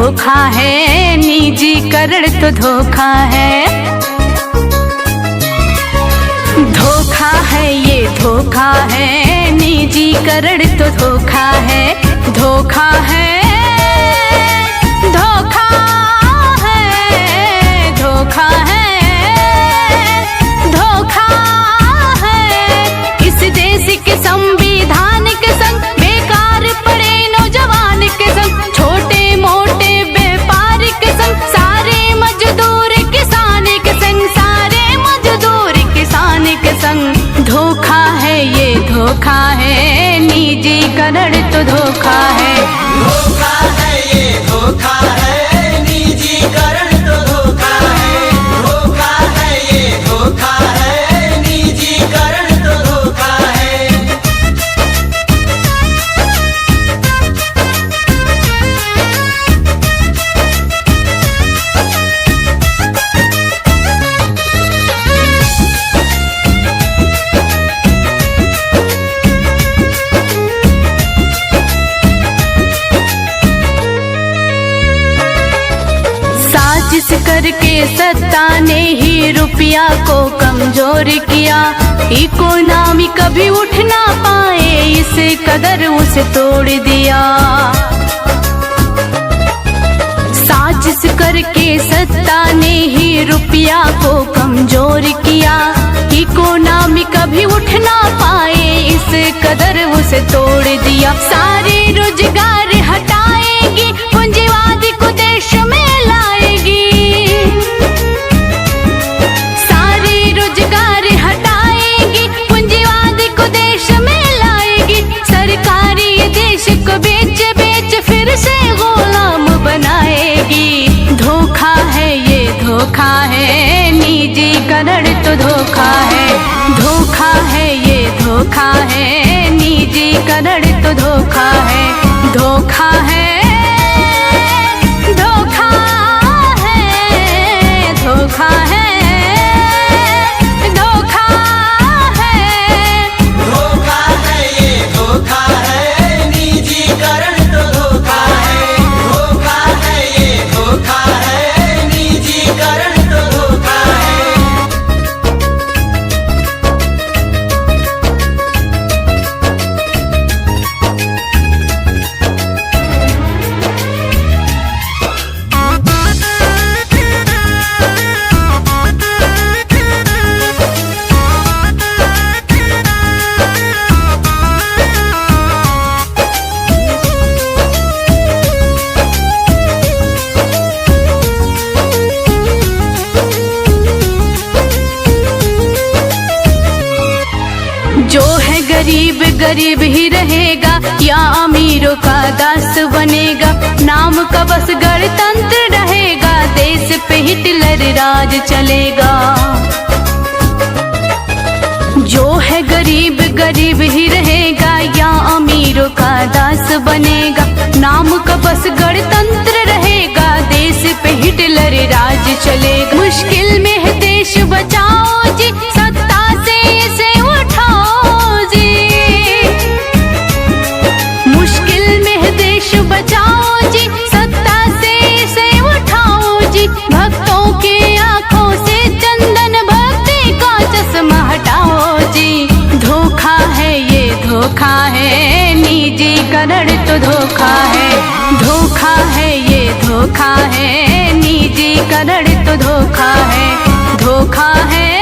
धोखा है, निजीकरण तो धोखा है। धोखा है ये धोखा है, निजीकरण तो धोखा है। धोखा है, धोखा है, धोखा है, धोखा है। इस देश के संविधान के संग बेकार पड़े नौजवान के संग, छोटे मोटे व्यापारी के संग, सारे मजदूर किसान के संग, सारे मजदूर किसान के संग। धोखा है ये धोखा है, निजीकरण तो धोखा है। धोखा है ये धोखा है, निजीकरण तो धोखा है। धोखा है ये धोखा है, निजीकरण तो धोखा है। साजिश करके सत्ता ने ही रुपया को कमजोर किया, इकोनॉमी कभी उठ ना पाए इस कदर उसे तोड़ दिया। साजिश करके सत्ता ने ही रुपया को कमजोर किया, इकोनॉमी कभी उठ ना पाए इस कदर उसे तोड़ दिया। सारे रोजगार हटाएगी, पूंजीवादी को देश में लाएगी। सारे रोजगार हटाएगी, पूंजीवादी को देश में लाएगी। सरकारी ये देश को बेच बेच फिर से गुलाम बनाएगी। धोखा है ये धोखा है, निजीकरण तो धोखा है। धोखा है ये धोखा है, निजीकरण तो धोखा है। धोखा है, धोखा है, धोखा है, धोखा है। धोखा है ये धोखा है, निजीकरण तो धोखा है। धोखा है ये धोखा है, निजीकरण तो धोखा है। जो है गरीब गरीब ही रहेगा, या अमीरों का दास बनेगा। नाम का बस गणतंत्र रहेगा, देश पे हिटलर राज चलेगा। जो है गरीब गरीब ही रहेगा, या अमीरों का दास बनेगा। नाम का बस गणतंत्र रहेगा, देश पे हिटलर राज चलेगा। मुश्किल में है देश बचाओ जी, सत्ता से इसे उठाओ जी। मुश्किल में है देश बचाओ जी, सत्ता से इसे उठाओ जी। भक्तों की आंखों से चंदन भक्ति का चश्मा हटाओ जी। धोखा है ये धोखा है, निजीकरण तो धोखा है। धोखा है ये धोखा है, निजीकरण तो धोखा है। धोखा है,